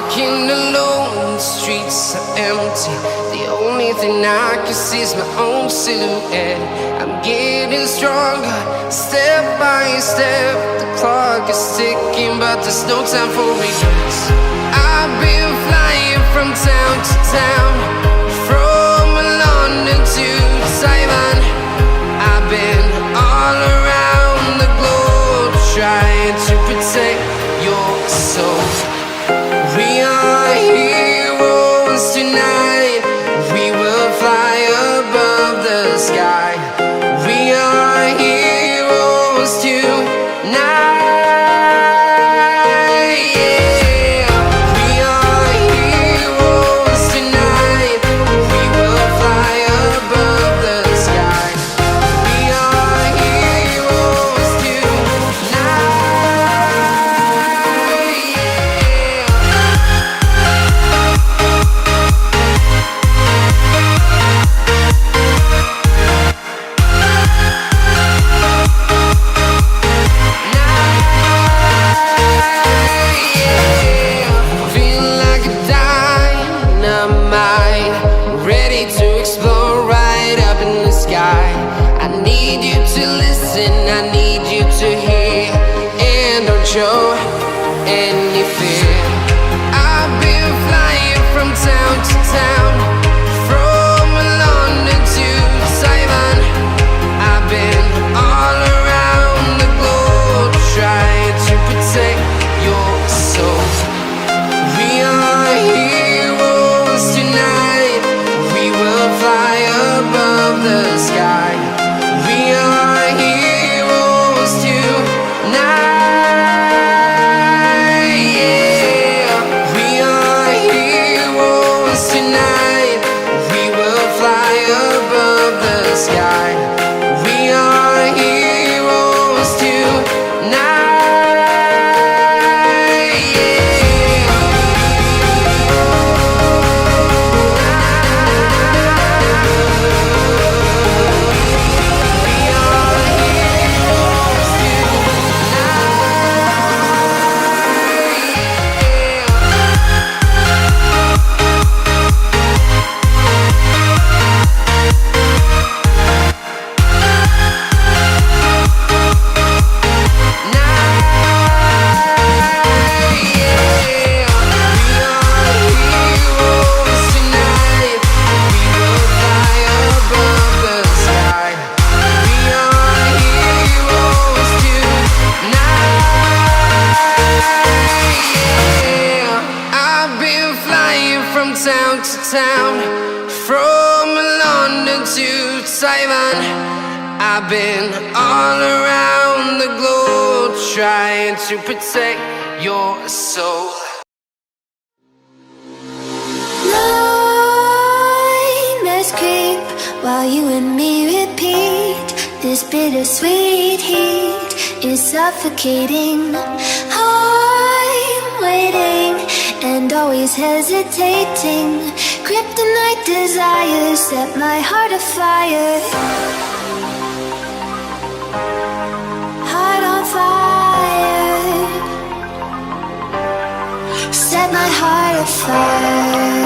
walking alone, the streets are empty. The only thing I can see is my own silhouette. I'm getting stronger, step by step. The clock is ticking, but there's no time for regrets. I've been flying from town to town, from London to Taiwan. I've been all around the globe, trying to protect your soul. We are heroes tonight. We will fly above the sky. We are heroes tonight. Show any fear. I've been flying from town to town, from London to Taiwan. I've been all around the globe, trying to protect your soul. We are heroes tonight. We will fly above the sky. We are heroes tonight. I've been all around the globe, trying to protect your soul. Nightmares creep while you and me repeat. This bittersweet heat is suffocating. I'm waiting and always hesitating. Kryptonite desires set my heart afire. Heart on fire. Set my heart afire.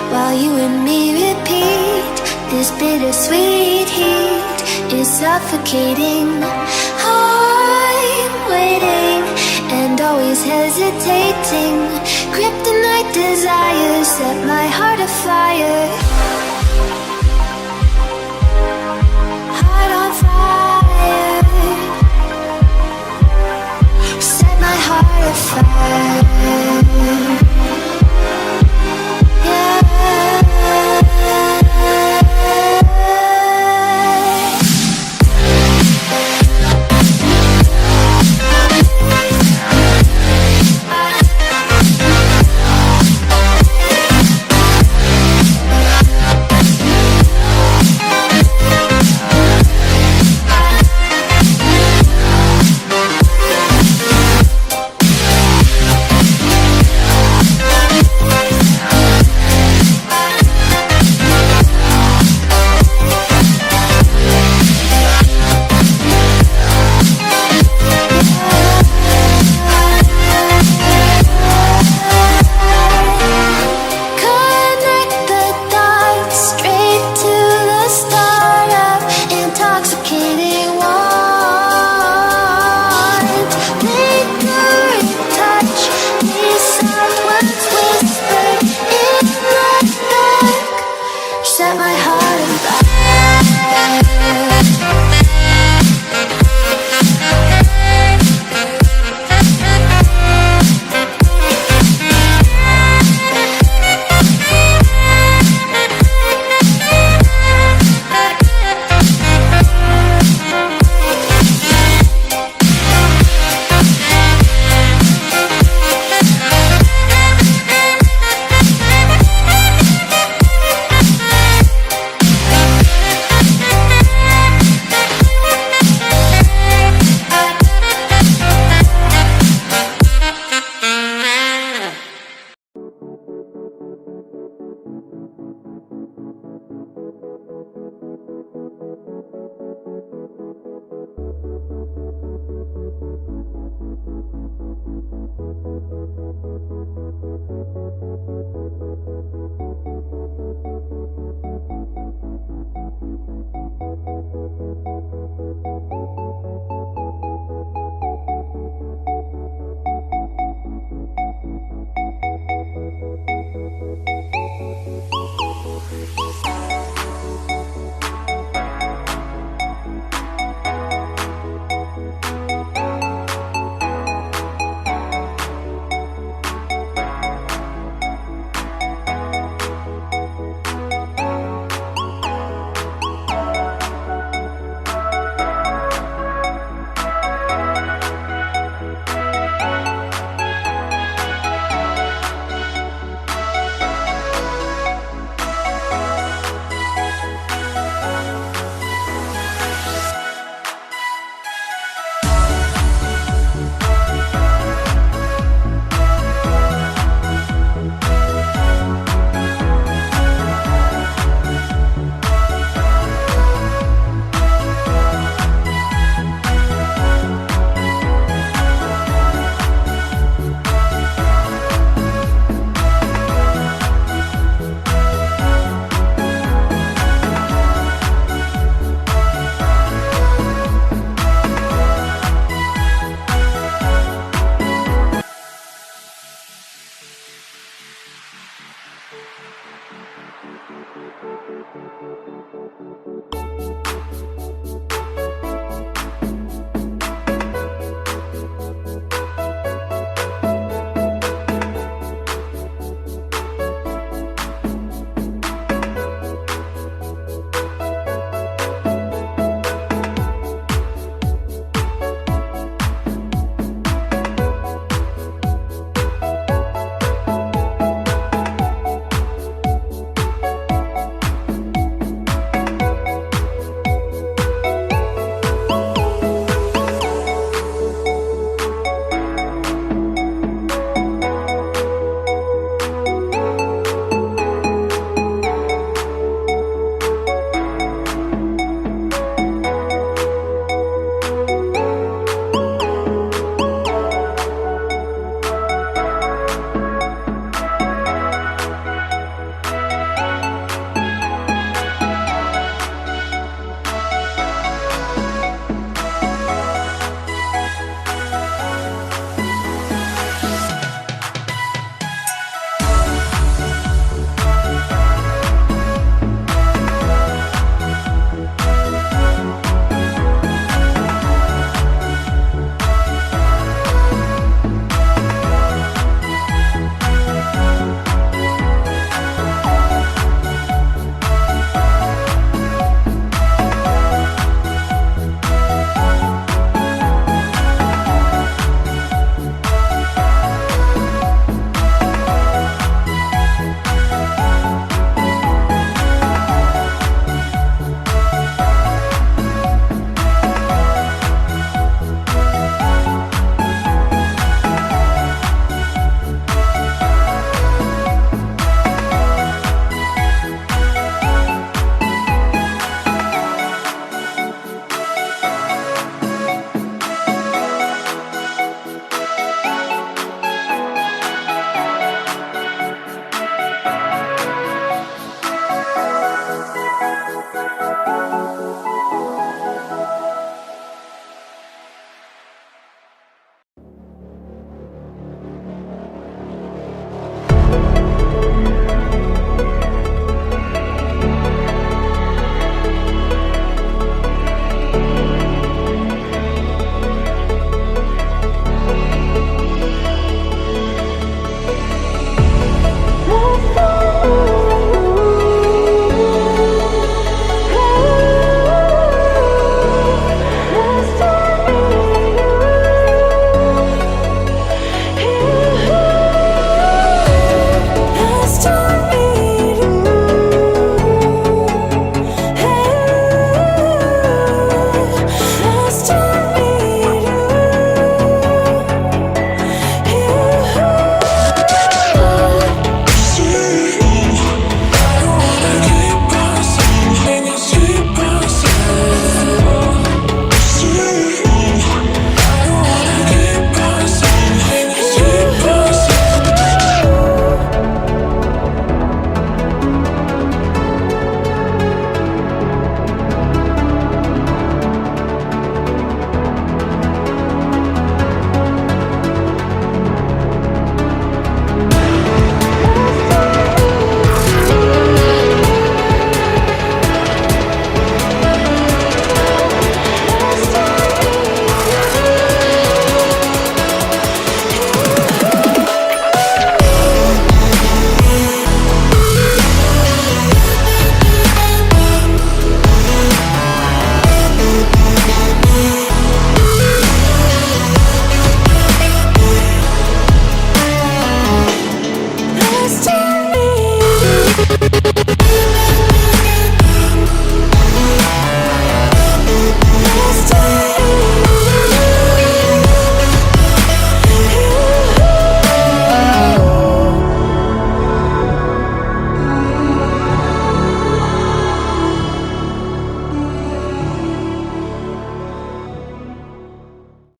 While you and me repeat bittersweet heat is suffocating. I'm waiting and always hesitating. Kryptonite desires set my heart afire. Heart on fire. Set my heart afire.